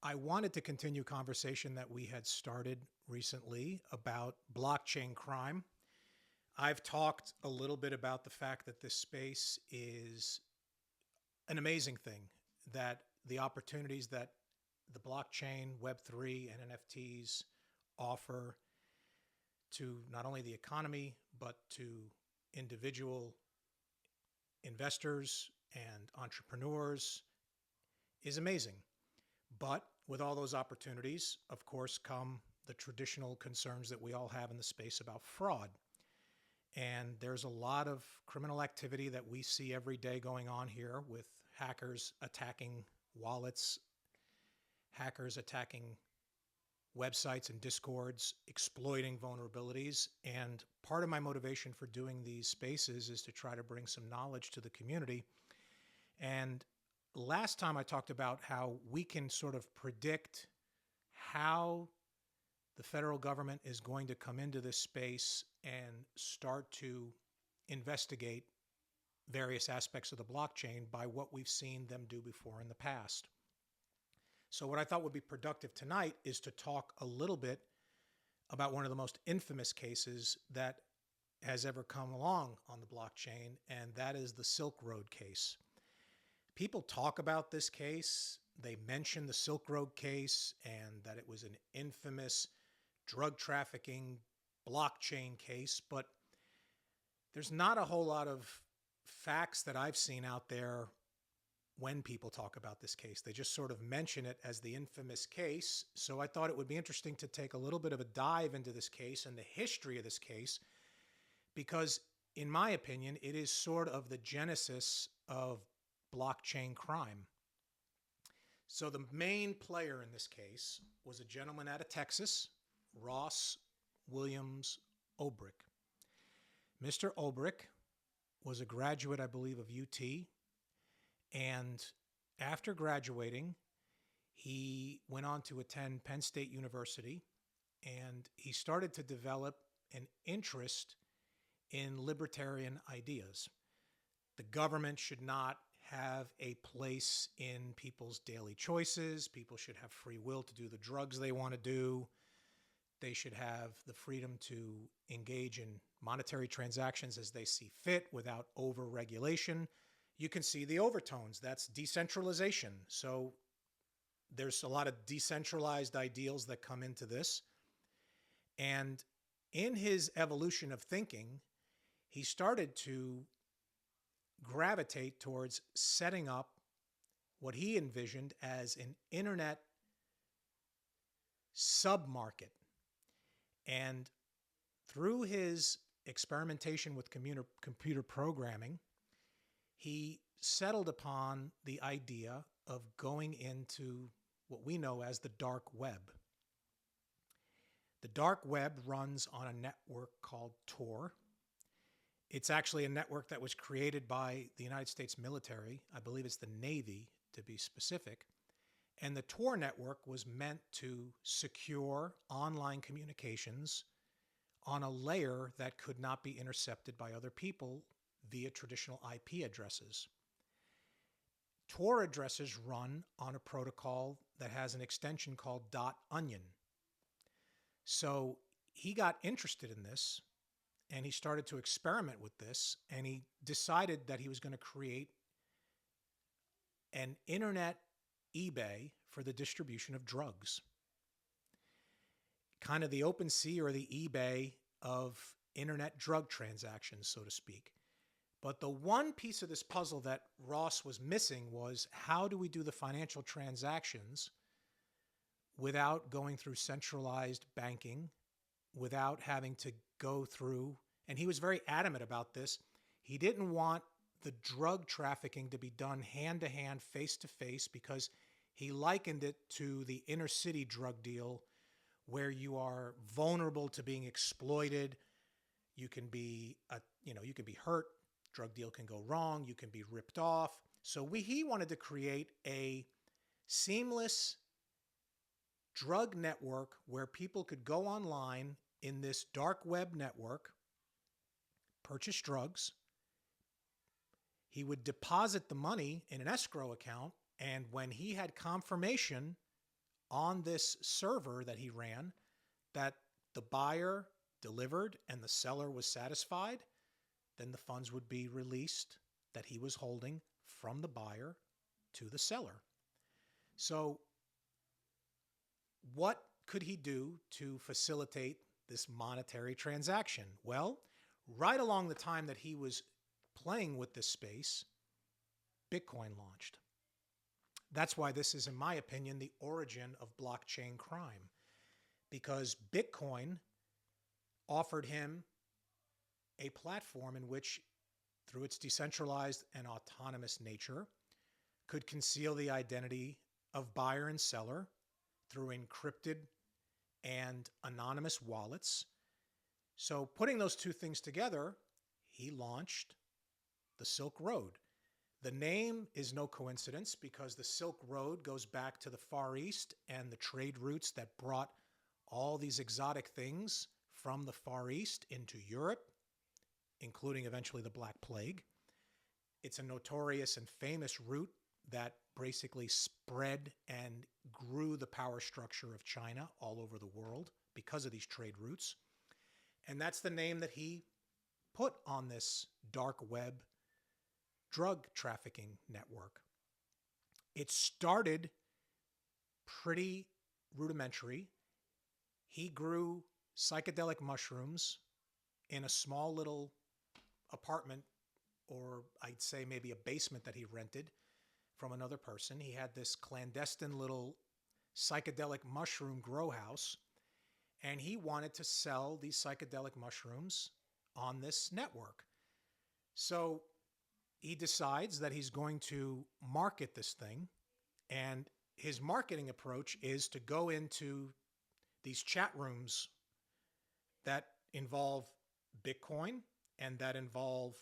I wanted to continue conversation that we had started recently about blockchain crime. I've talked a little bit about the fact that this space is an amazing thing, that the opportunities that the blockchain, Web3, and NFTs offer to not only the economy, but to individual investors and entrepreneurs is amazing. But with all those opportunities, of course, come the traditional concerns that we all have in the space about fraud. And there's a lot of criminal activity that we see every day going on here with hackers attacking wallets, hackers attacking websites and discords, exploiting vulnerabilities. And part of my motivation for doing these spaces is to try to bring some knowledge to the community. And last time I talked about how we can sort of predict how the federal government is going to come into this space and start to investigate various aspects of the blockchain by what we've seen them do before in the past. So what I thought would be productive tonight is to talk a little bit about one of the most infamous cases that has ever come along on the blockchain, and that is the Silk Road case. People talk about this case. They mention the Silk Road case and that it was an infamous drug trafficking blockchain case, but there's not a whole lot of facts that I've seen out there when people talk about this case. They just sort of mention it as the infamous case. So I thought it would be interesting to take a little bit of a dive into this case and the history of this case, because in my opinion, it is sort of the genesis of blockchain crime. So the main player in this case was a gentleman out of Texas, Ross Williams Ulbricht. Mr. Ulbricht was a graduate, I believe, of UT. And after graduating, he went on to attend Penn State University, and he started to develop an interest in libertarian ideas. The government should not have a place in people's daily choices. People should have free will to do the drugs they want to do. They should have the freedom to engage in monetary transactions as they see fit without over-regulation. You can see the overtones. That's decentralization. So there's a lot of decentralized ideals that come into this. And in his evolution of thinking, he started to gravitate towards setting up what he envisioned as an internet submarket. And through his experimentation with computer programming, he settled upon the idea of going into what we know as the dark web. The dark web runs on a network called Tor. It's actually a network that was created by the United States military. I believe it's the Navy, to be specific. And the Tor network was meant to secure online communications on a layer that could not be intercepted by other people via traditional IP addresses. Tor addresses run on a protocol that has an extension called .onion. So he got interested in this, and he started to experiment with this, and he decided that he was going to create an internet eBay for the distribution of drugs. Kind of the OpenSea or the eBay of internet drug transactions, so to speak. But the one piece of this puzzle that Ross was missing was, how do we do the financial transactions without going through centralized banking, without having to go through, and he was very adamant about this, he didn't want the drug trafficking to be done hand-to-hand, face-to-face, because he likened it to the inner city drug deal where you are vulnerable to being exploited. You can be, you can be hurt. Drug deal can go wrong. You can be ripped off. So he wanted to create a seamless drug network where people could go online in this dark web network, purchase drugs. He would deposit the money in an escrow account, and when he had confirmation on this server that he ran that the buyer delivered and the seller was satisfied, then the funds would be released that he was holding from the buyer to the seller. So what could he do to facilitate this monetary transaction? Well, right along the time that he was playing with this space, Bitcoin launched. That's why this is, in my opinion, the origin of blockchain crime, because Bitcoin offered him a platform in which, through its decentralized and autonomous nature, could conceal the identity of buyer and seller through encrypted and anonymous wallets. So putting those two things together, he launched the Silk Road. The name is no coincidence because the Silk Road goes back to the Far East and the trade routes that brought all these exotic things from the Far East into Europe, including eventually the Black Plague. It's a notorious and famous route that basically spread and grew the power structure of China all over the world because of these trade routes. And that's the name that he put on this dark web drug trafficking network. It started pretty rudimentary. He grew psychedelic mushrooms in a small little apartment, or I'd say maybe a basement that he rented from another person. He had this clandestine little psychedelic mushroom grow house, and he wanted to sell these psychedelic mushrooms on this network. So he decides that he's going to market this thing, and his marketing approach is to go into these chat rooms that involve Bitcoin and that involve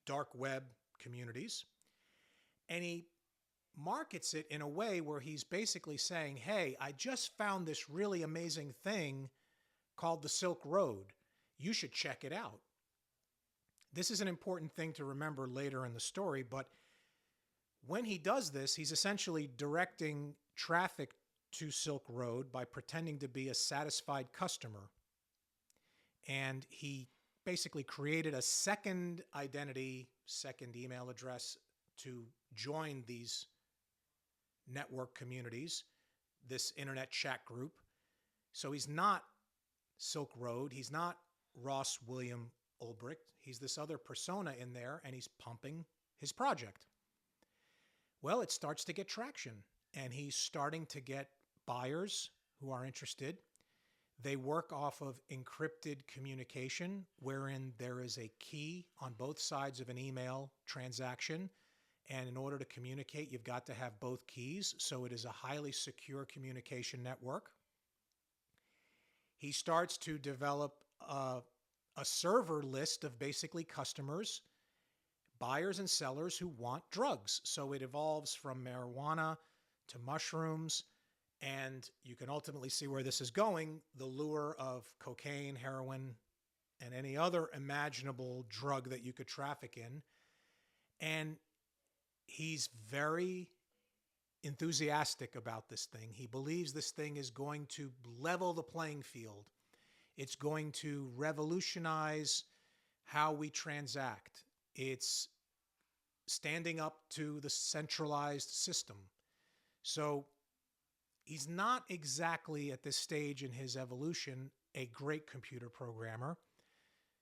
dark web communities. And he markets it in a way where he's basically saying, hey, I just found this really amazing thing called the Silk Road. You should check it out. This is an important thing to remember later in the story, but when he does this, he's essentially directing traffic to Silk Road by pretending to be a satisfied customer. And he basically created a second identity, second email address to join these network communities, this internet chat group. So he's not Silk Road. He's not Ross William Ulbricht. He's this other persona in there, and he's pumping his project. Well, it starts to get traction, and he's starting to get buyers who are interested. They work off of encrypted communication, wherein there is a key on both sides of an email transaction. And in order to communicate, you've got to have both keys. So it is a highly secure communication network. He starts to develop a server list of basically customers, buyers and sellers who want drugs. So it evolves from marijuana to mushrooms. And you can ultimately see where this is going, the lure of cocaine, heroin, and any other imaginable drug that you could traffic in. And he's very enthusiastic about this thing. He believes this thing is going to level the playing field. It's going to revolutionize how we transact. It's standing up to the centralized system. So he's not exactly at this stage in his evolution a great computer programmer.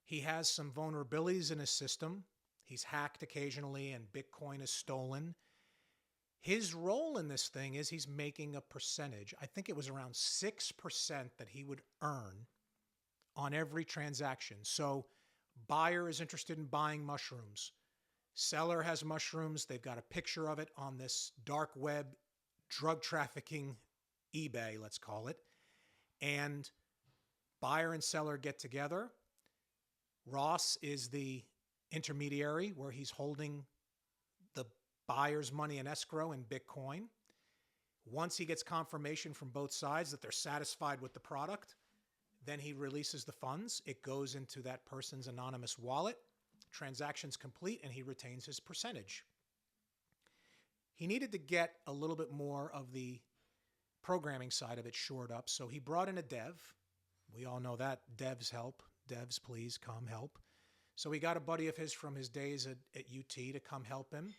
He has some vulnerabilities in his system. He's hacked occasionally and Bitcoin is stolen. His role in this thing is he's making a percentage. I think it was around 6% that he would earn on every transaction. So buyer is interested in buying mushrooms. Seller has mushrooms. They've got a picture of it on this dark web drug trafficking eBay, let's call it. And buyer and seller get together. Ross is the intermediary where he's holding the buyer's money in escrow in Bitcoin. Once he gets confirmation from both sides that they're satisfied with the product, then he releases the funds. It goes into that person's anonymous wallet. Transaction's complete, and he retains his percentage. He needed to get a little bit more of the programming side of it shored up. So he brought in a dev. We all know that. Devs help. Devs, please come help. So he got a buddy of his from his days at UT to come help him.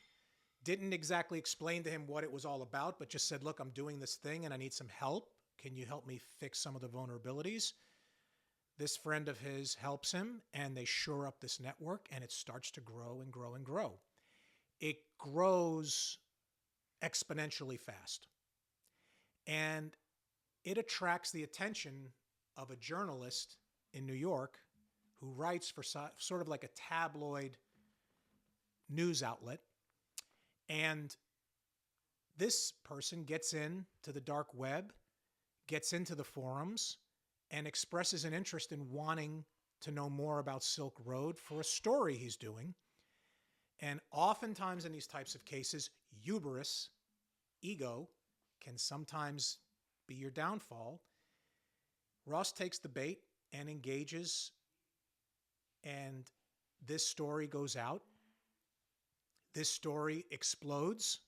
Didn't exactly explain to him what it was all about, but just said, look, I'm doing this thing and I need some help. Can you help me fix some of the vulnerabilities? This friend of his helps him, and they shore up this network, and it starts to grow and grow and grow. It grows exponentially fast. And it attracts the attention of a journalist in New York who writes for sort of like a tabloid news outlet. And this person gets into the dark web, gets into the forums, and expresses an interest in wanting to know more about Silk Road for a story he's doing. And oftentimes in these types of cases, hubris, ego, can sometimes be your downfall. Ross takes the bait and engages, and this story goes out. This story explodes.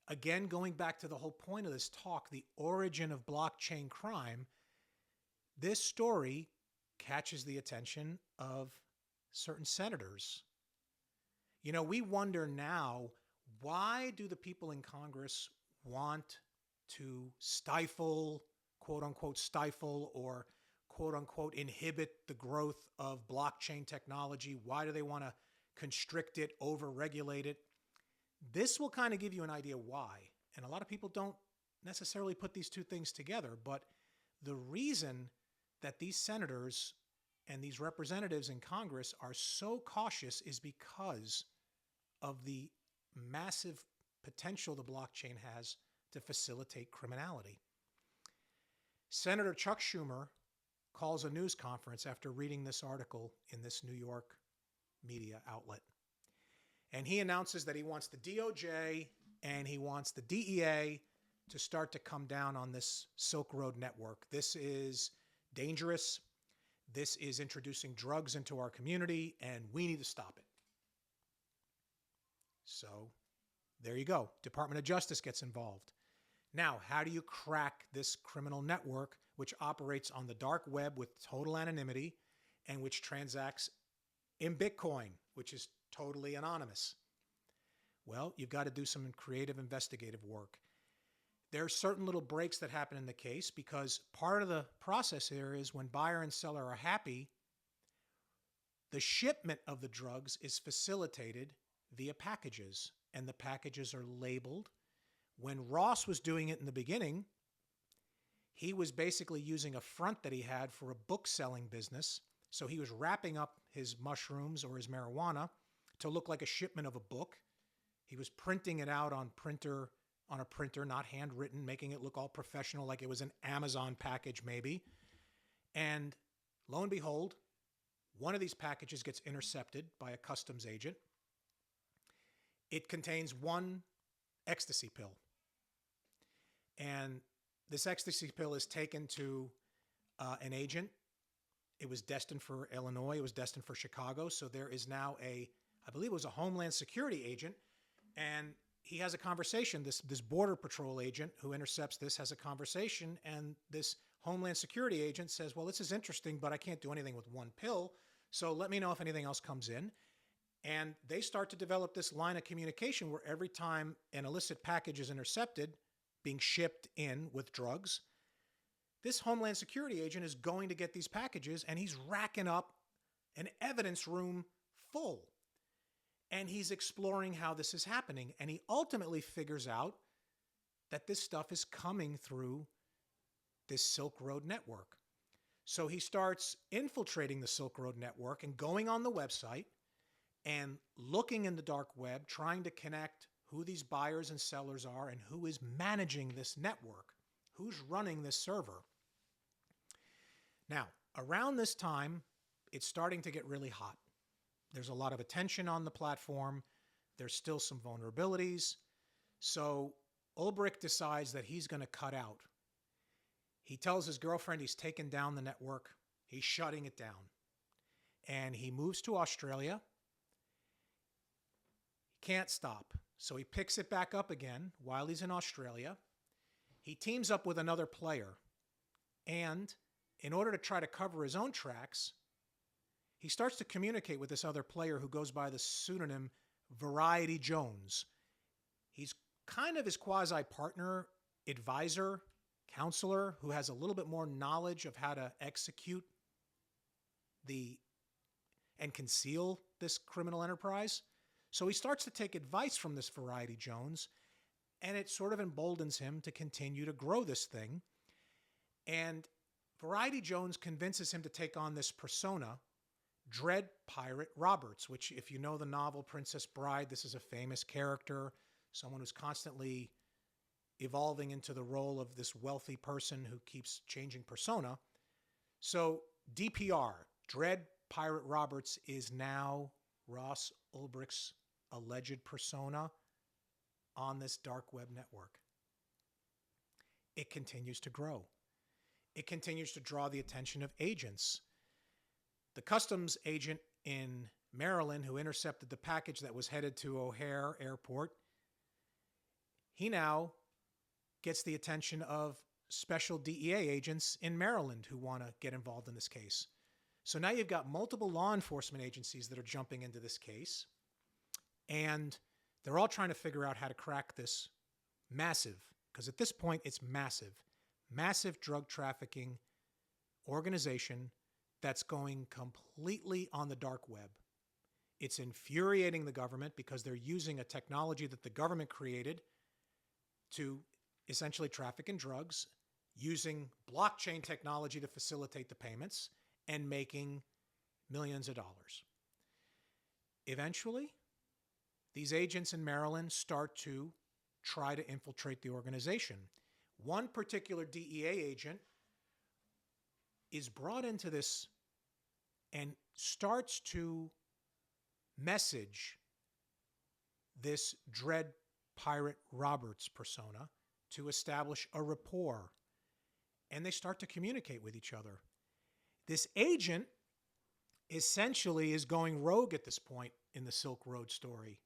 Again, going back to the whole point of this talk, the origin of blockchain crime, this story catches the attention of certain senators. You know, we wonder now, why do the people in Congress want to stifle, quote unquote, stifle or quote unquote inhibit the growth of blockchain technology? Why do they want to constrict it, over-regulate it? This will kind of give you an idea why. And a lot of people don't necessarily put these two things together, but the reason that these senators and these representatives in Congress are so cautious is because of the massive potential the blockchain has to facilitate criminality. Senator Chuck Schumer calls a news conference after reading this article in this New York media outlet. And he announces that he wants the DOJ and he wants the DEA to start to come down on this Silk Road network. This is dangerous. This is introducing drugs into our community, and we need to stop it. So there you go. Department of Justice gets involved. Now, how do you crack this criminal network which operates on the dark web with total anonymity and which transacts in Bitcoin, which is totally anonymous? Well, you've got to do some creative investigative work. There are certain little breaks that happen in the case because part of the process here is when buyer and seller are happy, the shipment of the drugs is facilitated via packages, and the packages are labeled. When Ross was doing it in the beginning, he was basically using a front that he had for a book selling business. So he was wrapping up his mushrooms or his marijuana to look like a shipment of a book. He was printing it out on a printer, not handwritten, making it look all professional, like it was an Amazon package maybe. And lo and behold, one of these packages gets intercepted by a customs agent. It contains one ecstasy pill. And this ecstasy pill is taken to an agent. It was destined for Illinois. It was destined for Chicago. So there is now I believe it was a Homeland Security agent, and he has a conversation. This Border Patrol agent who intercepts this has a conversation, and this Homeland Security agent says, well, this is interesting, but I can't do anything with one pill, so let me know if anything else comes in. And they start to develop this line of communication where every time an illicit package is intercepted, being shipped in with drugs, this Homeland Security agent is going to get these packages, and he's racking up an evidence room full. And he's exploring how this is happening. And he ultimately figures out that this stuff is coming through this Silk Road network. So he starts infiltrating the Silk Road network and going on the website and looking in the dark web, trying to connect who these buyers and sellers are and who is managing this network, who's running this server. Now, around this time, it's starting to get really hot. There's a lot of attention on the platform. There's still some vulnerabilities. So Ulbricht decides that he's going to cut out. He tells his girlfriend he's taken down the network. He's shutting it down. And he moves to Australia. He can't stop. So he picks it back up again while he's in Australia. He teams up with another player, and in order to try to cover his own tracks, he starts to communicate with this other player who goes by the pseudonym Variety Jones. He's kind of his quasi-partner, advisor, counselor who has a little bit more knowledge of how to execute and conceal this criminal enterprise. So he starts to take advice from this Variety Jones, and it sort of emboldens him to continue to grow this thing. And Variety Jones convinces him to take on this persona, Dread Pirate Roberts, which, if you know the novel Princess Bride, this is a famous character, someone who's constantly evolving into the role of this wealthy person who keeps changing persona. So DPR, Dread Pirate Roberts, is now Ross Ulbricht's alleged persona on this dark web network. It continues to grow. It continues to draw the attention of agents. The customs agent in Maryland who intercepted the package that was headed to O'Hare Airport, he now gets the attention of special DEA agents in Maryland who want to get involved in this case. So now you've got multiple law enforcement agencies that are jumping into this case, and they're all trying to figure out how to crack this massive, because at this point it's massive drug trafficking organization that's going completely on the dark web. It's infuriating the government because they're using a technology that the government created to essentially traffic in drugs, using blockchain technology to facilitate the payments, and making millions of dollars. Eventually, these agents in Maryland start to try to infiltrate the organization. One particular DEA agent is brought into this and starts to message this Dread Pirate Roberts persona to establish a rapport, and they start to communicate with each other. This agent essentially is going rogue at this point in the Silk Road story,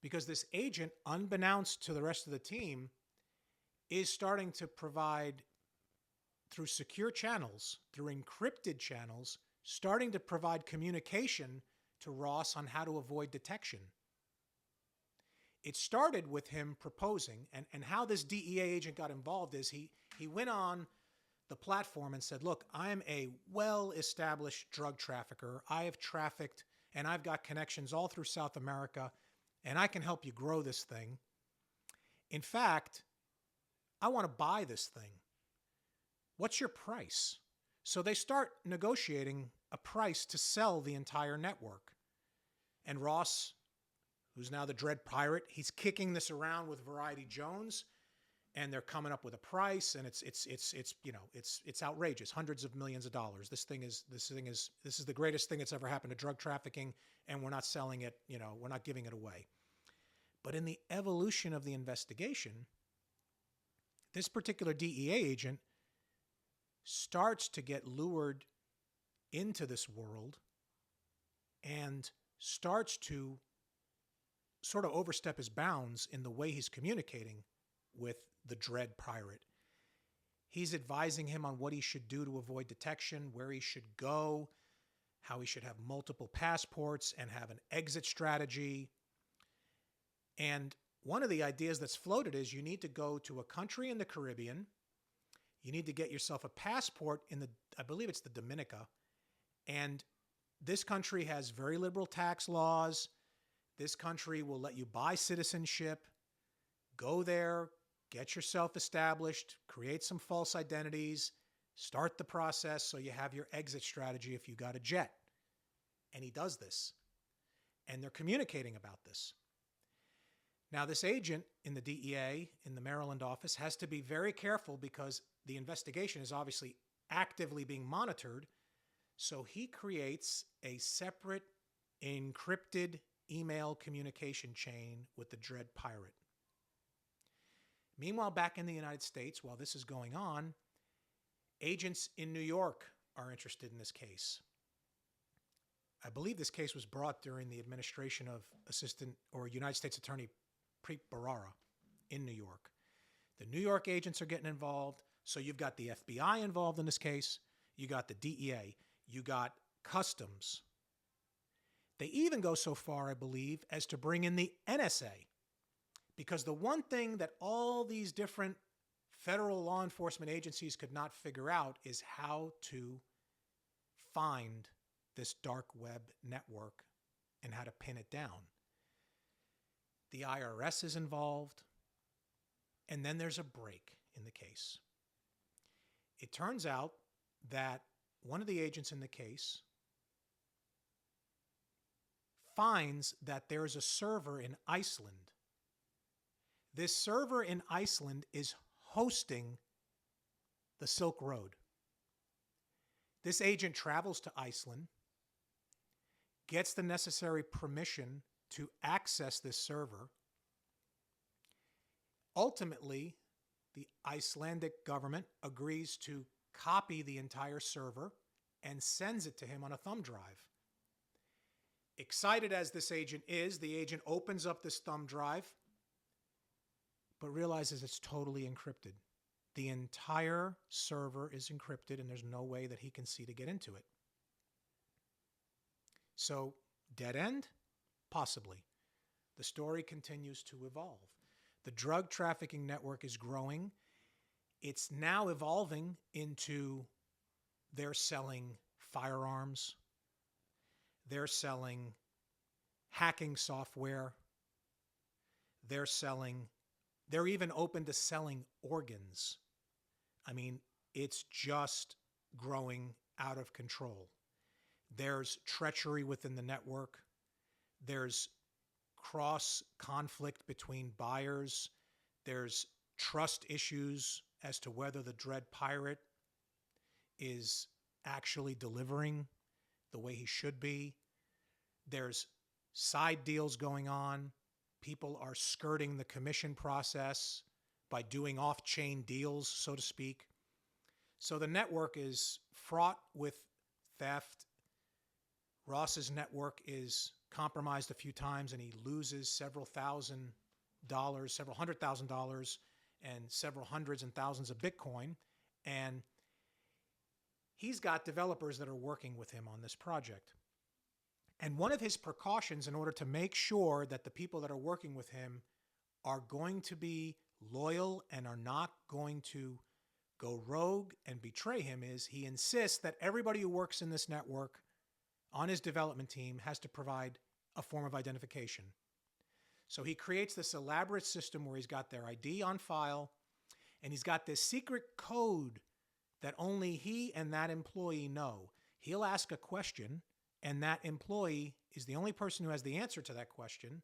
because this agent, unbeknownst to the rest of the team, is starting to provide, through secure channels, through encrypted channels, starting to provide communication to Ross on how to avoid detection. It started with him proposing, and how this DEA agent got involved is he went on the platform and said, look, I'm a well-established drug trafficker. I have trafficked, and I've got connections all through South America, and I can help you grow this thing. In fact, I want to buy this thing. What's your price? So they start negotiating a price to sell the entire network. And Ross, who's now the Dread Pirate, he's kicking this around with Variety Jones, and they're coming up with a price, and it's outrageous, hundreds of millions of dollars. This is the greatest thing that's ever happened to drug trafficking, and we're not selling it, we're not giving it away. But in the evolution of the investigation, this particular DEA agent starts to get lured into this world and starts to sort of overstep his bounds in the way he's communicating with the Dread Pirate. He's advising him on what he should do to avoid detection, where he should go, how he should have multiple passports and have an exit strategy. And one of the ideas that's floated is you need to go to a country in the Caribbean. You need to get yourself a passport I believe it's the Dominica. And this country has very liberal tax laws. This country will let you buy citizenship. Go there, get yourself established, create some false identities, start the process so you have your exit strategy if you got a jet. And he does this. And they're communicating about this. Now, this agent in the DEA, in the Maryland office, has to be very careful because the investigation is obviously actively being monitored. So he creates a separate encrypted email communication chain with the Dread Pirate. Meanwhile, back in the United States, while this is going on, agents in New York are interested in this case. I believe this case was brought during the administration of United States Attorney Preet Bharara in New York. The New York agents are getting involved. So you've got the FBI involved in this case. You got the DEA. You got Customs. They even go so far, I believe, as to bring in the NSA. Because the one thing that all these different federal law enforcement agencies could not figure out is how to find this dark web network and how to pin it down. The IRS is involved, and then there's a break in the case. It turns out that one of the agents in the case finds that there's a server in Iceland. This server in Iceland is hosting the Silk Road. This agent travels to Iceland, gets the necessary permission to access this server. Ultimately, the Icelandic government agrees to copy the entire server and sends it to him on a thumb drive. Excited as this agent is, the agent opens up this thumb drive, but realizes it's totally encrypted. The entire server is encrypted, and there's no way that he can see to get into it. So, dead end? Possibly. The story continues to evolve. The drug trafficking network is growing. It's now evolving into they're selling firearms. They're selling hacking software. They're even open to selling organs. I mean, it's just growing out of control. There's treachery within the network. There's cross conflict between buyers. There's trust issues as to whether the Dread Pirate is actually delivering the way he should be. There's side deals going on. People are skirting the commission process by doing off-chain deals, so to speak. So the network is fraught with theft. Ross's network is compromised a few times, and he loses several $1,000s, several $100,000, and several hundreds and thousands of Bitcoin. And he's got developers that are working with him on this project. And one of his precautions in order to make sure that the people that are working with him are going to be loyal and are not going to go rogue and betray him is he insists that everybody who works in this network on his development team has to provide a form of identification. So he creates this elaborate system where he's got their ID on file, and he's got this secret code that only he and that employee know. He'll ask a question, and that employee is the only person who has the answer to that question.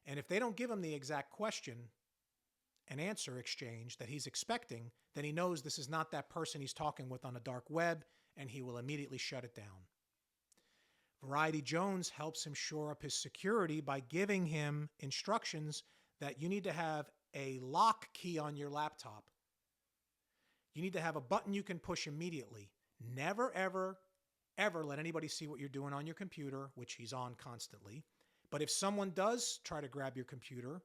And if they don't give him the exact question and answer exchange that he's expecting, then he knows this is not that person he's talking with on the dark web, and he will immediately shut it down. Variety Jones helps him shore up his security by giving him instructions that you need to have a lock key on your laptop. You need to have a button you can push immediately. Never, ever, ever let anybody see what you're doing on your computer, which he's on constantly. But if someone does try to grab your computer,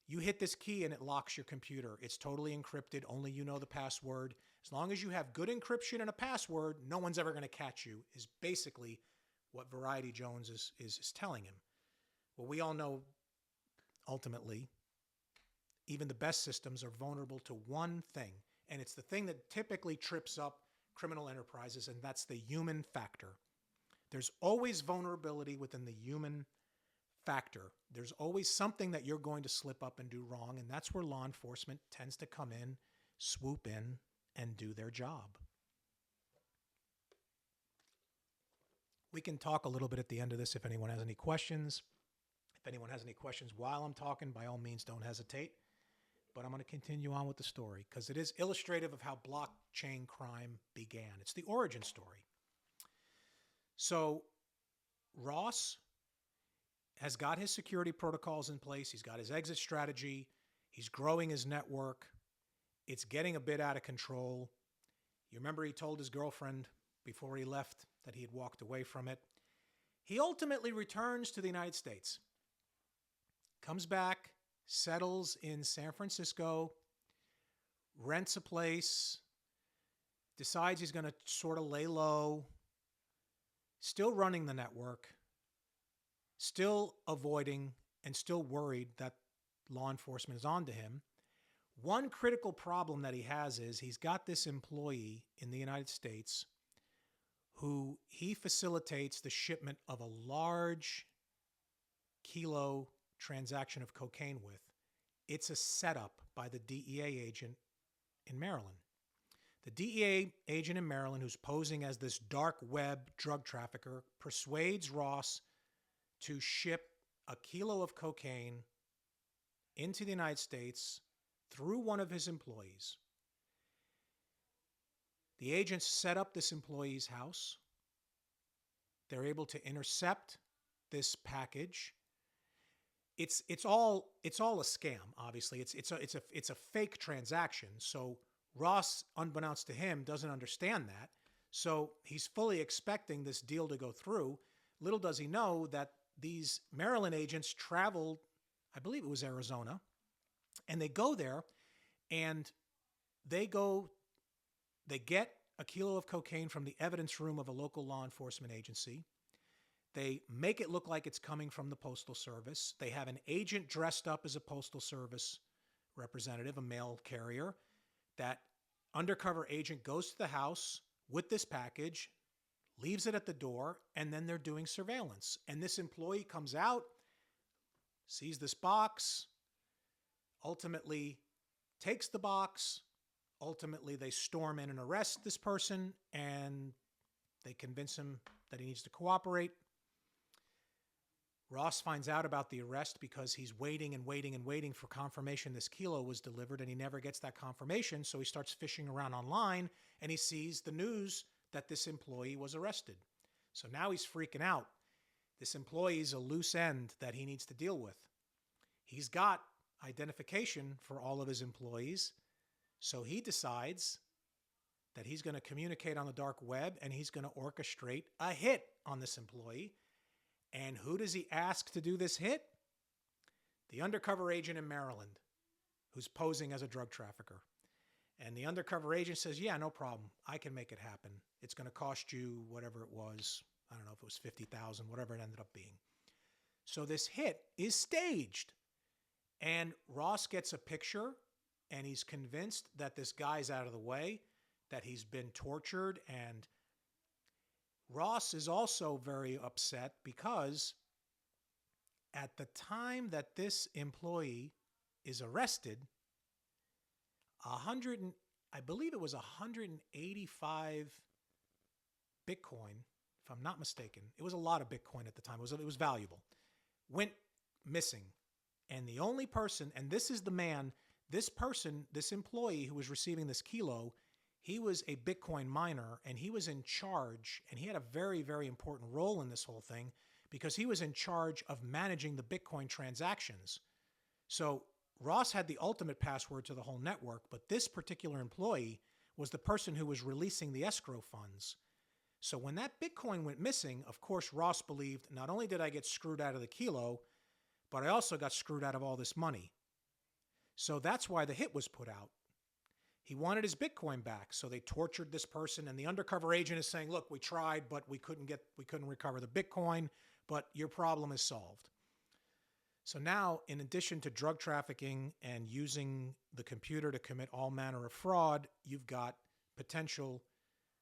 you hit this key and it locks your computer. It's totally encrypted. Only you know the password. As long as you have good encryption and a password, no one's ever going to catch you, is basically what Variety Jones is telling him. Well, we all know, ultimately, even the best systems are vulnerable to one thing, and it's the thing that typically trips up criminal enterprises, and that's the human factor. There's always vulnerability within the human factor. There's always something that you're going to slip up and do wrong, and that's where law enforcement tends to come in, swoop in, and do their job. We can talk a little bit at the end of this if anyone has any questions. If anyone has any questions while I'm talking, by all means, don't hesitate. But I'm going to continue on with the story because it is illustrative of how blockchain crime began. It's the origin story. So Ross has got his security protocols in place. He's got his exit strategy. He's growing his network. It's getting a bit out of control. You remember he told his girlfriend before he left that he had walked away from it. He ultimately returns to the United States, comes back, settles in San Francisco, rents a place, decides he's going to sort of lay low, still running the network, still avoiding and still worried that law enforcement is on to him. One critical problem that he has is he's got this employee in the United States who he facilitates the shipment of a large kilo transaction of cocaine with. It's a setup by the DEA agent in Maryland. The DEA agent in Maryland, who's posing as this dark web drug trafficker, persuades Ross to ship a kilo of cocaine into the United States through one of his employees. The agents set up this employee's house. They're able to intercept this package. It's all a scam. Obviously, it's a fake transaction. So Ross, unbeknownst to him, doesn't understand that. So he's fully expecting this deal to go through. Little does he know that these Maryland agents traveled, I believe it was Arizona, and they go there and they get a kilo of cocaine from the evidence room of a local law enforcement agency. They make it look like it's coming from the Postal Service. They have an agent dressed up as a Postal Service representative, a mail carrier. That undercover agent goes to the house with this package, leaves it at the door, and then they're doing surveillance. And this employee comes out, sees this box, ultimately takes the box. Ultimately, they storm in and arrest this person, and they convince him that he needs to cooperate. Ross finds out about the arrest because he's waiting and waiting and waiting for confirmation this kilo was delivered, and he never gets that confirmation. So he starts fishing around online, and he sees the news that this employee was arrested. So now he's freaking out. This employee is a loose end that he needs to deal with. He's got identification for all of his employees, so he decides that he's going to communicate on the dark web, and he's going to orchestrate a hit on this employee. And who does he ask to do this hit? The undercover agent in Maryland, who's posing as a drug trafficker. And the undercover agent says, yeah, no problem. I can make it happen. It's going to cost you whatever it was. I don't know if it was $50,000, whatever it ended up being. So this hit is staged. And Ross gets a picture, and he's convinced that this guy's out of the way, that he's been tortured. And Ross is also very upset because at the time that this employee is arrested, I believe it was 185 Bitcoin, if I'm not mistaken. It was a lot of Bitcoin at the time. It was valuable. Went missing. And the only person, and this is the man, this employee who was receiving this kilo, he was a Bitcoin miner, and he was in charge, and he had a very, very important role in this whole thing because he was in charge of managing the Bitcoin transactions. So Ross had the ultimate password to the whole network, but this particular employee was the person who was releasing the escrow funds. So when that Bitcoin went missing, of course, Ross believed, not only did I get screwed out of the kilo, but I also got screwed out of all this money. So that's why the hit was put out. He wanted his Bitcoin back, so they tortured this person, and the undercover agent is saying, look, we tried, but we couldn't recover the Bitcoin, but your problem is solved. So now, in addition to drug trafficking and using the computer to commit all manner of fraud, you've got potential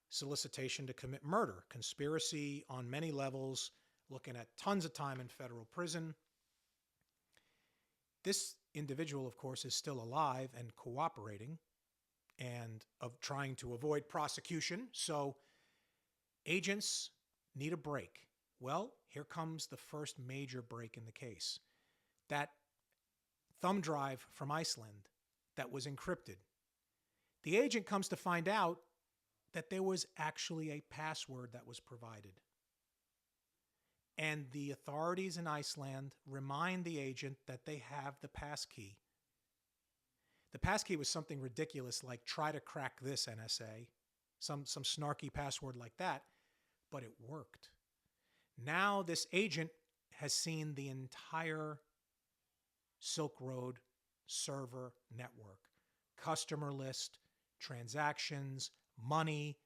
solicitation to commit murder, conspiracy on many levels, looking at tons of time in federal prison. This individual, of course, is still alive and cooperating and of trying to avoid prosecution. So agents need a break. Well, here comes the first major break in the case. That thumb drive from Iceland that was encrypted. The agent comes to find out that there was actually a password that was provided. And the authorities in Iceland remind the agent that they have the passkey. The passkey was something ridiculous like try to crack this NSA, some snarky password like that, but it worked. Now this agent has seen the entire Silk Road server network, customer list, transactions, money,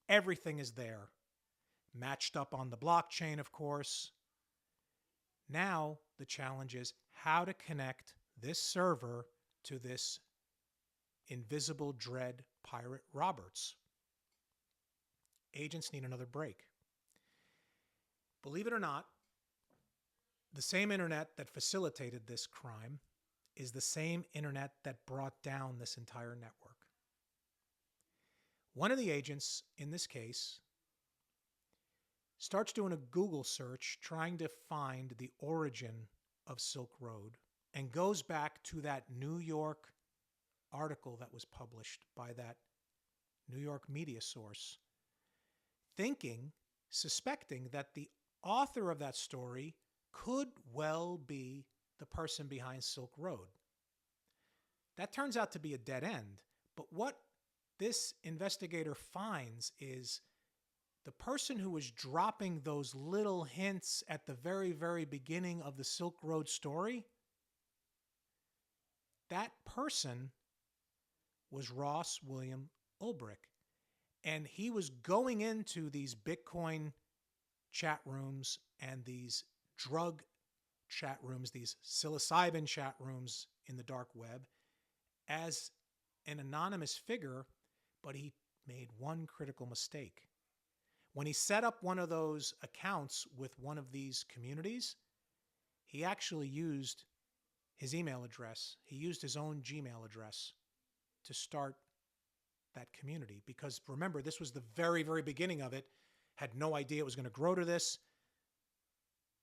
everything is there. Matched up on the blockchain, of course. Now, the challenge is how to connect this server to this invisible dread pirate Roberts. Agents need another break. Believe it or not, the same internet that facilitated this crime is the same internet that brought down this entire network. One of the agents in this case starts doing a Google search trying to find the origin of Silk Road and goes back to that New York article that was published by that New York media source, suspecting that the author of that story could well be the person behind Silk Road. That turns out to be a dead end, but what this investigator finds is the person who was dropping those little hints at the very, very beginning of the Silk Road story, that person was Ross William Ulbricht. And he was going into these Bitcoin chat rooms and these drug chat rooms, these psilocybin chat rooms in the dark web as an anonymous figure, but he made one critical mistake. When he set up one of those accounts with one of these communities, he actually used his email address. He used his own Gmail address to start that community. Because remember, this was the very, very beginning of it. Had no idea it was going to grow to this.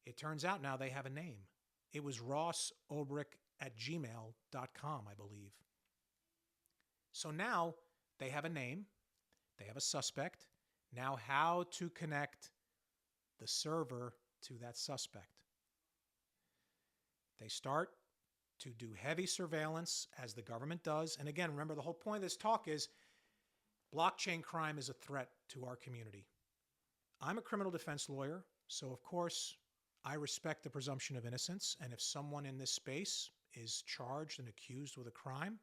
It turns out now they have a name. It was rossulbricht@gmail.com, I believe. So now they have a name. They have a suspect. Now how to connect the server to that suspect. They start to do heavy surveillance, as the government does. And again, remember, the whole point of this talk is blockchain crime is a threat to our community. I'm a criminal defense lawyer, so of course, I respect the presumption of innocence. And if someone in this space is charged and accused with a crime,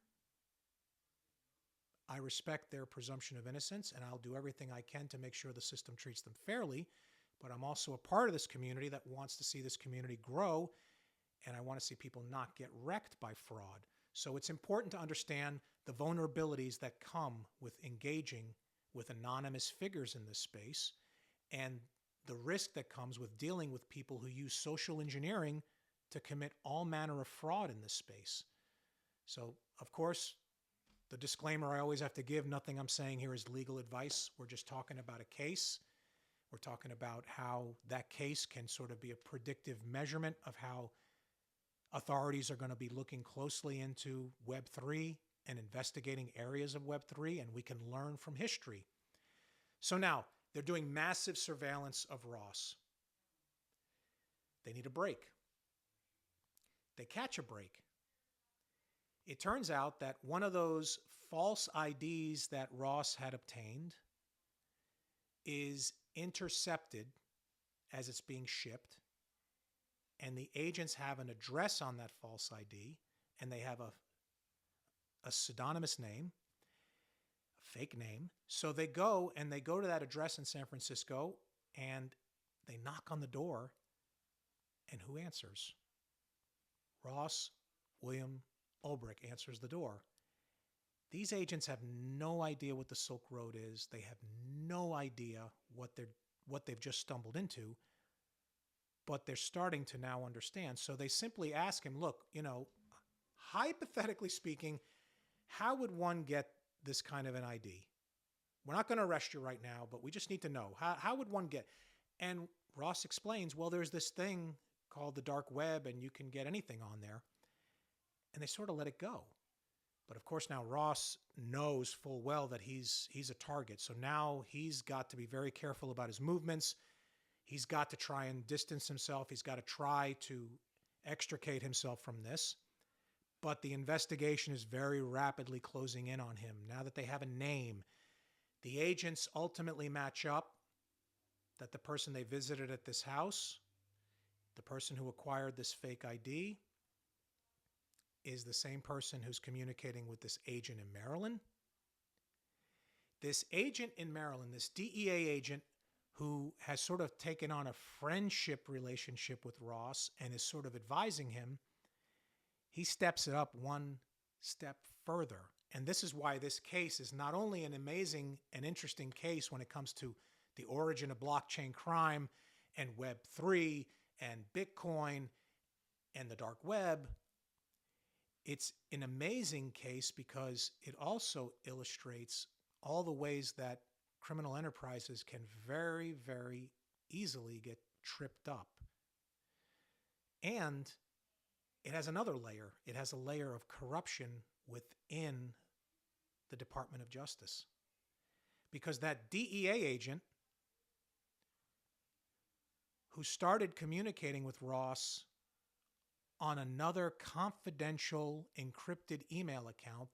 I respect their presumption of innocence, and I'll do everything I can to make sure the system treats them fairly. But I'm also a part of this community that wants to see this community grow, and I want to see people not get wrecked by fraud. So it's important to understand the vulnerabilities that come with engaging with anonymous figures in this space and the risk that comes with dealing with people who use social engineering to commit all manner of fraud in this space. So, of course, the disclaimer I always have to give, nothing I'm saying here is legal advice. We're just talking about a case. We're talking about how that case can sort of be a predictive measurement of how authorities are going to be looking closely into Web3 and investigating areas of Web3, and we can learn from history. So now, they're doing massive surveillance of Ross. They need a break. They catch a break. It turns out that one of those false IDs that Ross had obtained is intercepted as it's being shipped, and the agents have an address on that false ID, and they have a pseudonymous name, a fake name. So they go to that address in San Francisco, and they knock on the door, and who answers? Ross William Ulbricht answers the door. These agents have no idea what the Silk Road is. They have no idea what they've just stumbled into, but they're starting to now understand. So they simply ask him, look, hypothetically speaking, how would one get this kind of an ID? We're not going to arrest you right now, but we just need to know. How would one get? And Ross explains, well, there's this thing called the dark web, and you can get anything on there. And they sort of let it go. But of course, now Ross knows full well that he's a target. So now he's got to be very careful about his movements. He's got to try and distance himself. He's got to try to extricate himself from this. But the investigation is very rapidly closing in on him. Now that they have a name, the agents ultimately match up that the person they visited at this house, the person who acquired this fake ID, is the same person who's communicating with this agent in Maryland. This agent in Maryland, this DEA agent who has sort of taken on a friendship relationship with Ross and is sort of advising him, he steps it up one step further. And this is why this case is not only an amazing and interesting case when it comes to the origin of blockchain crime and Web3 and Bitcoin and the dark web. It's an amazing case because it also illustrates all the ways that criminal enterprises can very, very easily get tripped up. And it has another layer. It has a layer of corruption within the Department of Justice. Because that DEA agent who started communicating with Ross on another confidential encrypted email account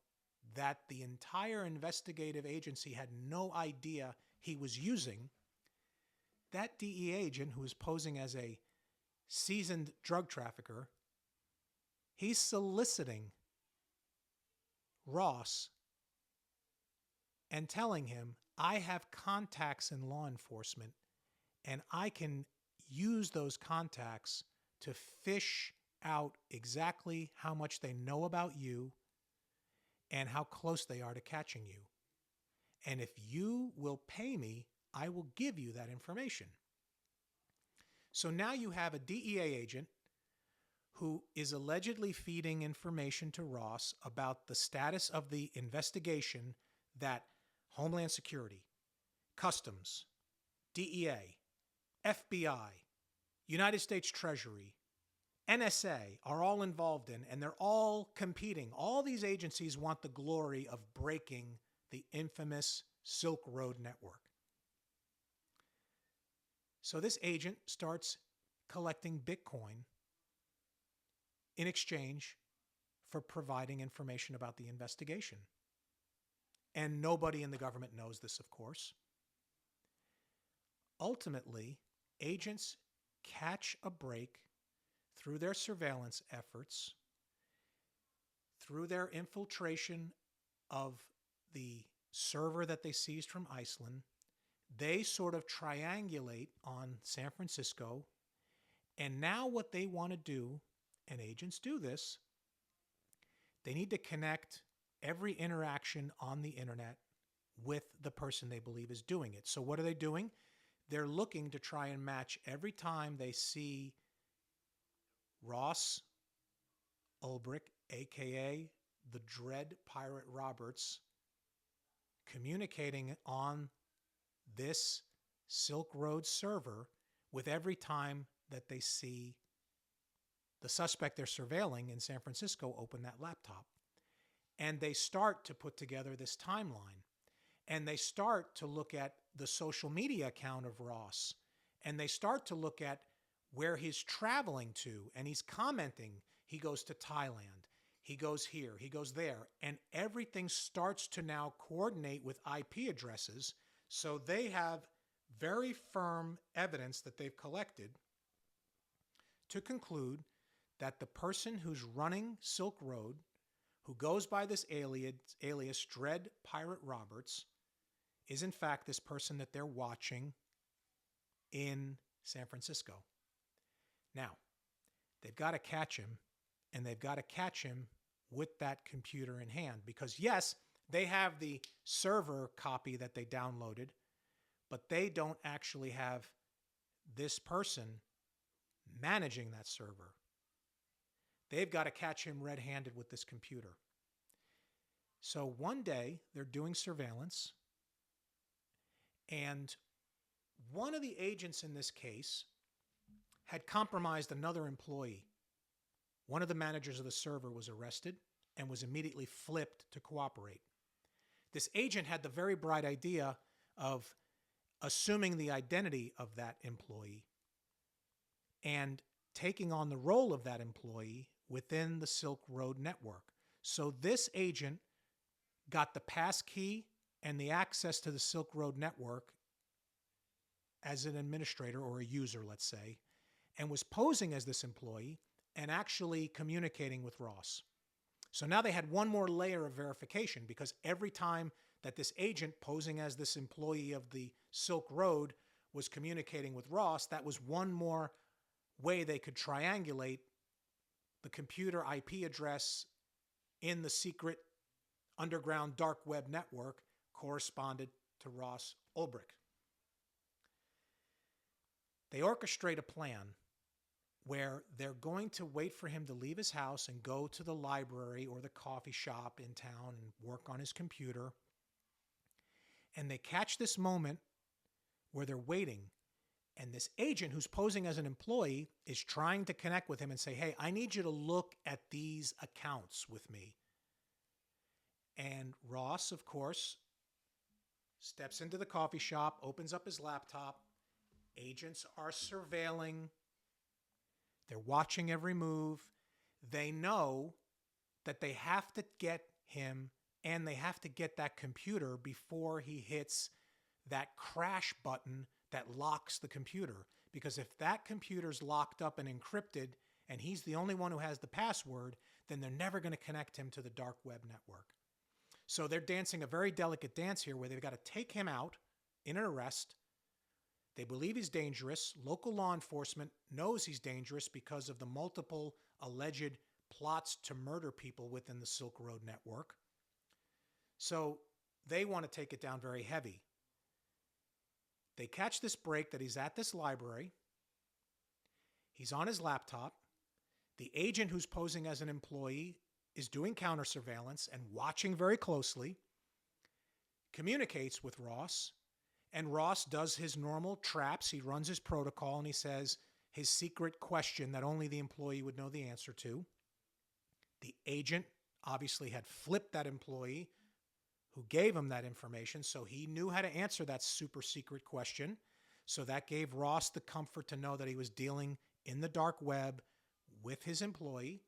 that the entire investigative agency had no idea he was using, that DEA agent who is posing as a seasoned drug trafficker, he's soliciting Ross and telling him, I have contacts in law enforcement and I can use those contacts to fish out exactly how much they know about you and how close they are to catching you. And if you will pay me, I will give you that information. So now you have a DEA agent who is allegedly feeding information to Ross about the status of the investigation that Homeland Security, Customs, DEA, FBI, United States Treasury, NSA are all involved in, and they're all competing. All these agencies want the glory of breaking the infamous Silk Road network. So this agent starts collecting Bitcoin in exchange for providing information about the investigation. And nobody in the government knows this, of course. Ultimately, agents catch a break through their surveillance efforts, through their infiltration of the server that they seized from Iceland. They sort of triangulate on San Francisco. And now what they want to do, and agents do this, they need to connect every interaction on the internet with the person they believe is doing it. So what are they doing? They're looking to try and match every time they see Ross Ulbricht, a.k.a. the Dread Pirate Roberts, communicating on this Silk Road server with every time that they see the suspect they're surveilling in San Francisco open that laptop. And they start to put together this timeline. And they start to look at the social media account of Ross. And they start to look at where he's traveling to. And he's commenting. He goes to Thailand. He goes here. He goes there. And everything starts to now coordinate with IP addresses. So they have very firm evidence that they've collected to conclude that the person who's running Silk Road, who goes by this alias Dread Pirate Roberts, is in fact this person that they're watching in San Francisco. Now, they've got to catch him, and they've got to catch him with that computer in hand because, yes, they have the server copy that they downloaded, but they don't actually have this person managing that server. They've got to catch him red-handed with this computer. So one day, they're doing surveillance, and one of the agents in this case had compromised another employee. One of the managers of the server was arrested and was immediately flipped to cooperate. This agent had the very bright idea of assuming the identity of that employee and taking on the role of that employee within the Silk Road network. So this agent got the pass key and the access to the Silk Road network as an administrator or a user, let's say, and was posing as this employee and actually communicating with Ross. So now they had one more layer of verification, because every time that this agent posing as this employee of the Silk Road was communicating with Ross, that was one more way they could triangulate the computer IP address in the secret underground dark web network corresponded to Ross Ulbricht. They orchestrate a plan where they're going to wait for him to leave his house and go to the library or the coffee shop in town and work on his computer. And they catch this moment where they're waiting, and this agent who's posing as an employee is trying to connect with him and say, hey, I need you to look at these accounts with me. And Ross, of course, steps into the coffee shop, opens up his laptop. Agents are surveilling. They're watching every move. They know that they have to get him and they have to get that computer before he hits that crash button that locks the computer. Because if that computer's locked up and encrypted and he's the only one who has the password, then they're never going to connect him to the dark web network. So they're dancing a very delicate dance here where they've got to take him out in an arrest. They believe he's dangerous. Local law enforcement knows he's dangerous because of the multiple alleged plots to murder people within the Silk Road network. So they want to take it down very heavy. They catch this break that he's at this library. He's on his laptop. The agent who's posing as an employee is doing counter surveillance and watching very closely, communicates with Ross, and Ross does his normal traps. He runs his protocol and he says his secret question that only the employee would know the answer to. The agent obviously had flipped that employee who gave him that information, so he knew how to answer that super secret question. So that gave Ross the comfort to know that he was dealing in the dark web with his employee.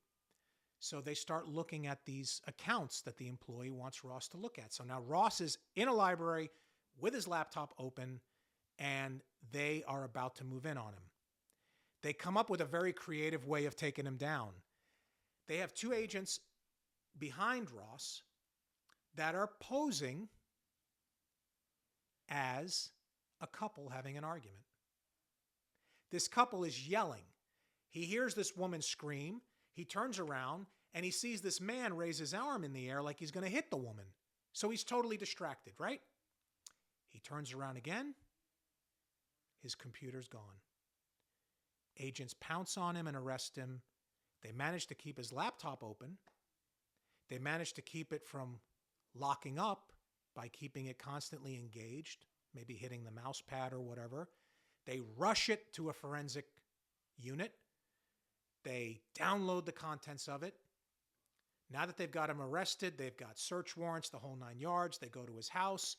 So they start looking at these accounts that the employee wants Ross to look at. So now Ross is in a library with his laptop open, and they are about to move in on him. They come up with a very creative way of taking him down. They have two agents behind Ross that are posing as a couple having an argument. This couple is yelling. He hears this woman scream. He turns around and he sees this man raise his arm in the air like he's going to hit the woman. So he's totally distracted, right? He turns around again. His computer's gone. Agents pounce on him and arrest him. They manage to keep his laptop open. They manage to keep it from locking up by keeping it constantly engaged, maybe hitting the mouse pad or whatever. They rush it to a forensic unit. They download the contents of it. Now that they've got him arrested, they've got search warrants, the whole 9 yards. They go to his house.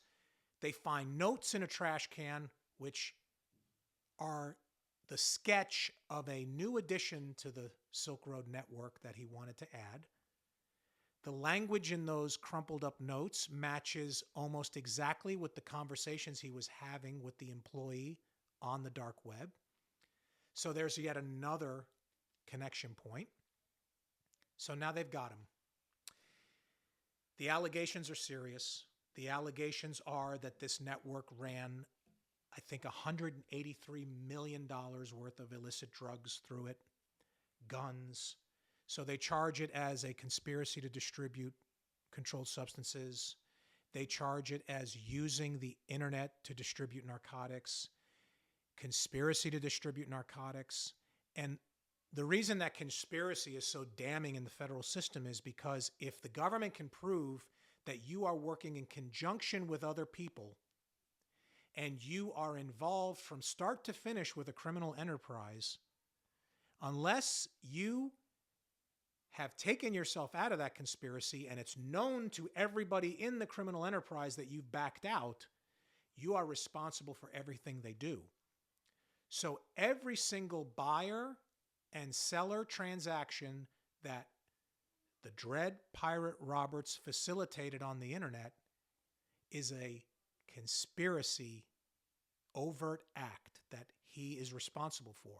They find notes in a trash can, which are the sketch of a new addition to the Silk Road network that he wanted to add. The language in those crumpled up notes matches almost exactly with the conversations he was having with the employee on the dark web. So there's yet another connection point. So now they've got him. The allegations are serious. The allegations are that this network ran, I think, $183 million worth of illicit drugs through it, guns. So they charge it as a conspiracy to distribute controlled substances. They charge it as using the internet to distribute narcotics, conspiracy to distribute narcotics. And the reason that conspiracy is so damning in the federal system is because if the government can prove that you are working in conjunction with other people and you are involved from start to finish with a criminal enterprise, unless you have taken yourself out of that conspiracy and it's known to everybody in the criminal enterprise that you've backed out, you are responsible for everything they do. So every single buyer and seller transaction that the Dread Pirate Roberts facilitated on the internet is a conspiracy overt act that he is responsible for.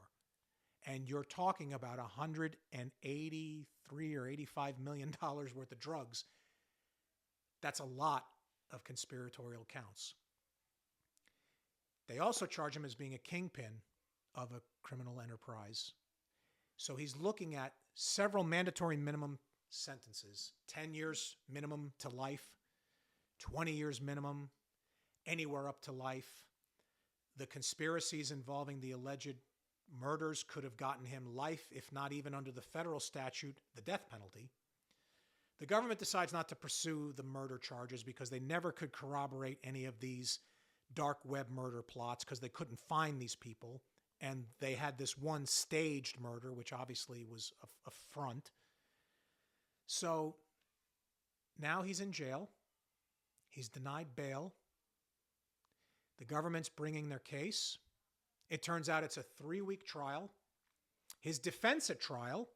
and you're talking about $183 or $85 million worth of drugs. That's a lot of conspiratorial counts. They also charge him as being a kingpin of a criminal enterprise. So he's looking at several mandatory minimum sentences, 10 years minimum to life, 20 years minimum, anywhere up to life. The conspiracies involving the alleged murders could have gotten him life, if not even under the federal statute, the death penalty. The government decides not to pursue the murder charges because they never could corroborate any of these dark web murder plots because they couldn't find these people. And they had this one staged murder, which obviously was a front. So now he's in jail. He's denied bail. The government's bringing their case. It turns out it's a 3-week trial. His defense at trial,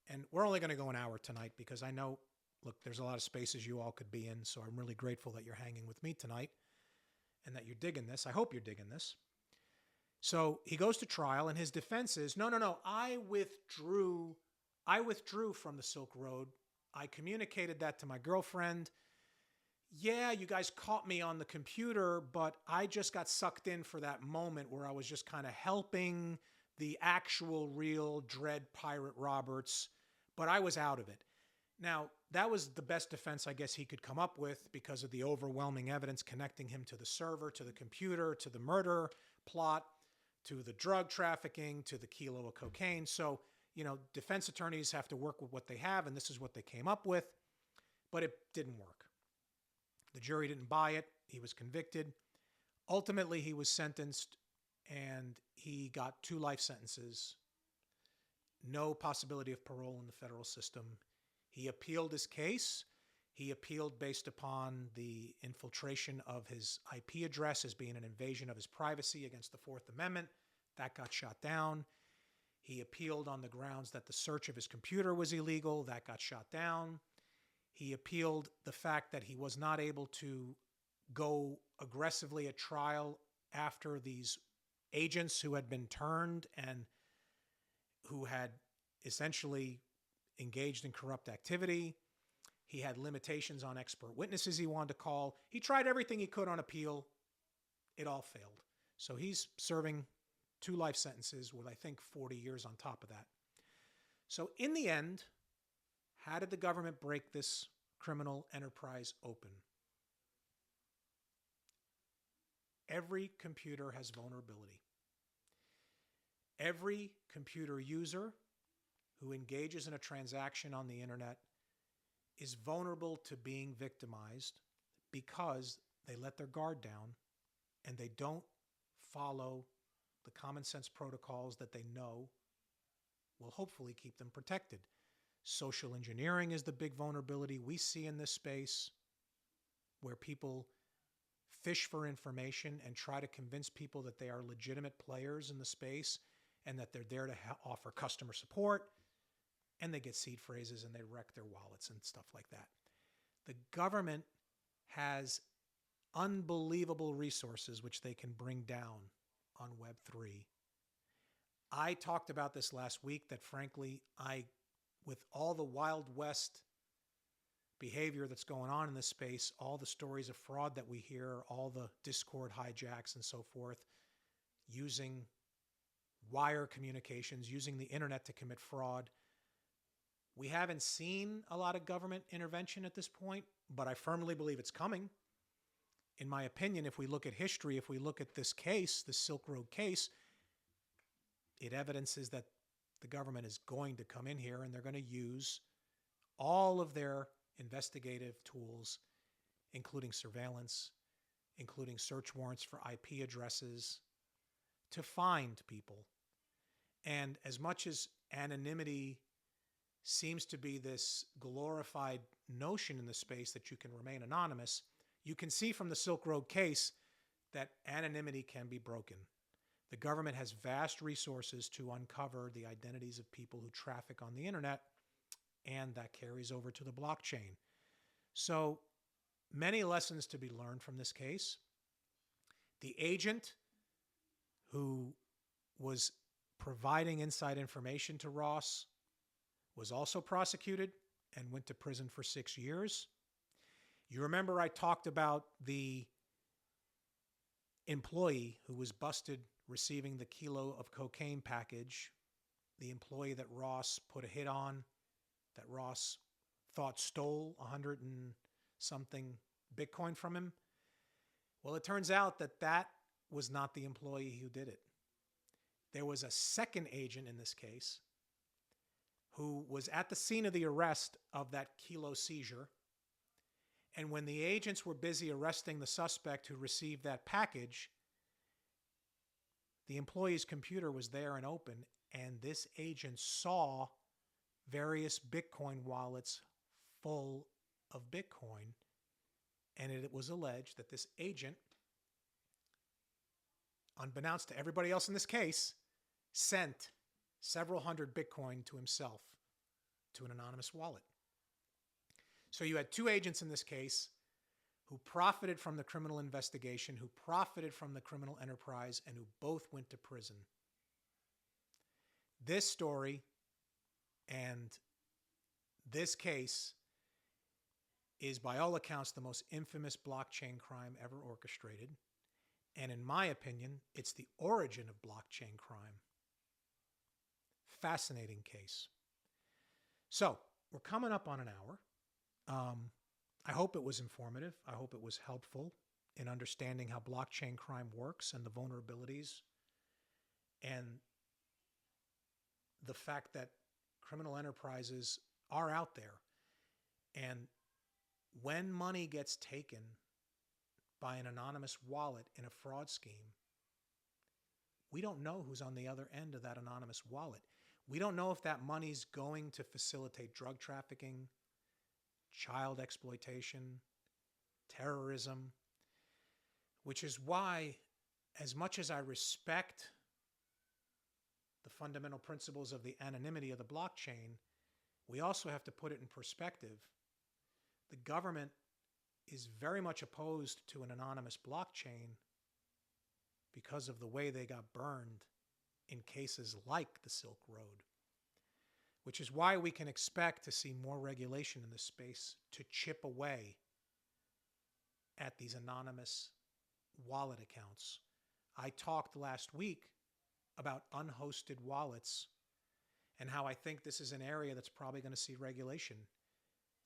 and we're only going to go an hour tonight because I know, look, there's a lot of spaces you all could be in, so I'm really grateful that you're hanging with me tonight and that you're digging this. I hope you're digging this. So he goes to trial, and his defense is, no, I withdrew from the Silk Road. I communicated that to my girlfriend. Yeah, you guys caught me on the computer, but I just got sucked in for that moment where I was just kind of helping the actual real Dread Pirate Roberts, but I was out of it. Now, that was the best defense I guess he could come up with because of the overwhelming evidence connecting him to the server, to the computer, to the murder plot, to the drug trafficking, to the kilo of cocaine. So, defense attorneys have to work with what they have, and this is what they came up with, but it didn't work. The jury didn't buy it. He was convicted. Ultimately, he was sentenced, and he got 2 life sentences. No possibility of parole in the federal system. He appealed his case. He appealed based upon the infiltration of his IP address as being an invasion of his privacy against the Fourth Amendment. That got shot down. He appealed on the grounds that the search of his computer was illegal. That got shot down. He appealed the fact that he was not able to go aggressively at trial after these agents who had been turned and who had essentially engaged in corrupt activity. He had limitations on expert witnesses he wanted to call. He tried everything he could on appeal. It all failed. So he's serving 2 life sentences with, I think, 40 years on top of that. So in the end, how did the government break this criminal enterprise open? Every computer has vulnerability. Every computer user who engages in a transaction on the internet is vulnerable to being victimized because they let their guard down and they don't follow the common sense protocols that they know will hopefully keep them protected. Social engineering is the big vulnerability we see in this space, where people fish for information and try to convince people that they are legitimate players in the space and that they're there to offer customer support, and they get seed phrases and they wreck their wallets and stuff like that. The government has unbelievable resources which they can bring down on Web3. I talked about this last week that frankly, with all the Wild West behavior that's going on in this space, all the stories of fraud that we hear, all the Discord hijacks and so forth, using wire communications, using the internet to commit fraud. We haven't seen a lot of government intervention at this point, but I firmly believe it's coming. In my opinion, if we look at history, if we look at this case, the Silk Road case, it evidences that the government is going to come in here and they're going to use all of their investigative tools, including surveillance, including search warrants for IP addresses, to find people. And as much as anonymity seems to be this glorified notion in the space that you can remain anonymous, you can see from the Silk Road case that anonymity can be broken. The government has vast resources to uncover the identities of people who traffic on the internet, and that carries over to the blockchain. So many lessons to be learned from this case. The agent who was providing inside information to Ross was also prosecuted and went to prison for 6 years. You remember I talked about the employee who was busted receiving the kilo of cocaine package, the employee that Ross put a hit on, that Ross thought stole 100 and something Bitcoin from him? Well, it turns out that that was not the employee who did it. There was a second agent in this case who was at the scene of the arrest of that kilo seizure. And when the agents were busy arresting the suspect who received that package, the employee's computer was there and open, and this agent saw various Bitcoin wallets full of Bitcoin. And it was alleged that this agent, unbeknownst to everybody else in this case, sent several hundred Bitcoin to himself to an anonymous wallet. So you had two agents in this case who profited from the criminal investigation, who profited from the criminal enterprise, and who both went to prison. This story and this case is, by all accounts, the most infamous blockchain crime ever orchestrated. And in my opinion, it's the origin of blockchain crime. Fascinating case. So we're coming up on an hour. I hope it was informative. I hope it was helpful in understanding how blockchain crime works and the vulnerabilities and the fact that criminal enterprises are out there. And when money gets taken by an anonymous wallet in a fraud scheme, we don't know who's on the other end of that anonymous wallet. We don't know if that money's going to facilitate drug trafficking, child exploitation, terrorism, which is why, as much as I respect the fundamental principles of the anonymity of the blockchain, we also have to put it in perspective. The government is very much opposed to an anonymous blockchain because of the way they got burned in cases like the Silk Road, which is why we can expect to see more regulation in this space to chip away at these anonymous wallet accounts. I talked last week about unhosted wallets and how I think this is an area that's probably going to see regulation.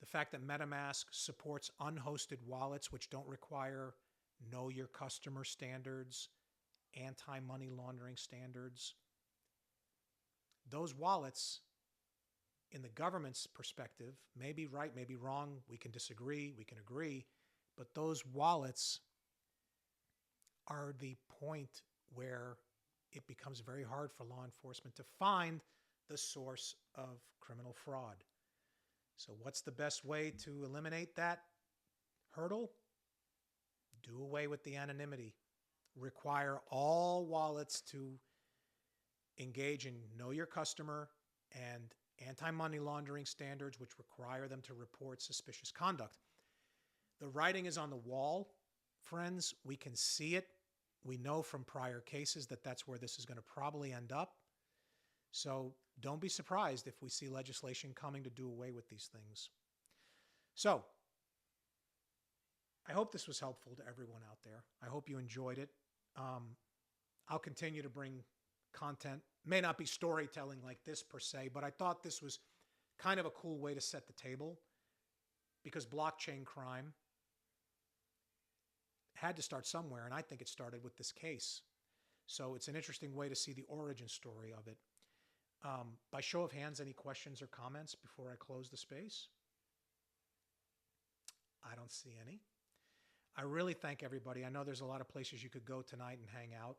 The fact that MetaMask supports unhosted wallets which don't require know your customer standards, anti-money laundering standards. Those wallets, in the government's perspective, may be right, may be wrong. We can disagree, we can agree, but those wallets are the point where it becomes very hard for law enforcement to find the source of criminal fraud. So what's the best way to eliminate that hurdle? Do away with the anonymity. Require all wallets to engage in know your customer and anti-money laundering standards, which require them to report suspicious conduct. The writing is on the wall, friends. We can see it. We know from prior cases that that's where this is going to probably end up. So don't be surprised if we see legislation coming to do away with these things. So I hope this was helpful to everyone out there. I hope you enjoyed it. I'll continue to bring content. May not be storytelling like this per se, but I thought this was kind of a cool way to set the table because blockchain crime had to start somewhere, and I think it started with this case. So it's an interesting way to see the origin story of it. By show of hands, any questions or comments before I close the space? I don't see any. I really thank everybody. I know there's a lot of places you could go tonight and hang out.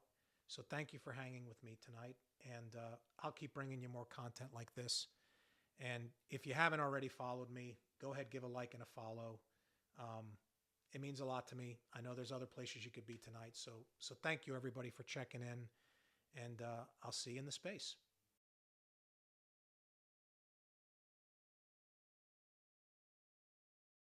So thank you for hanging with me tonight. And I'll keep bringing you more content like this. And if you haven't already followed me, go ahead, give a like and a follow. It means a lot to me. I know there's other places you could be tonight. So thank you, everybody, for checking in. And I'll see you in the space.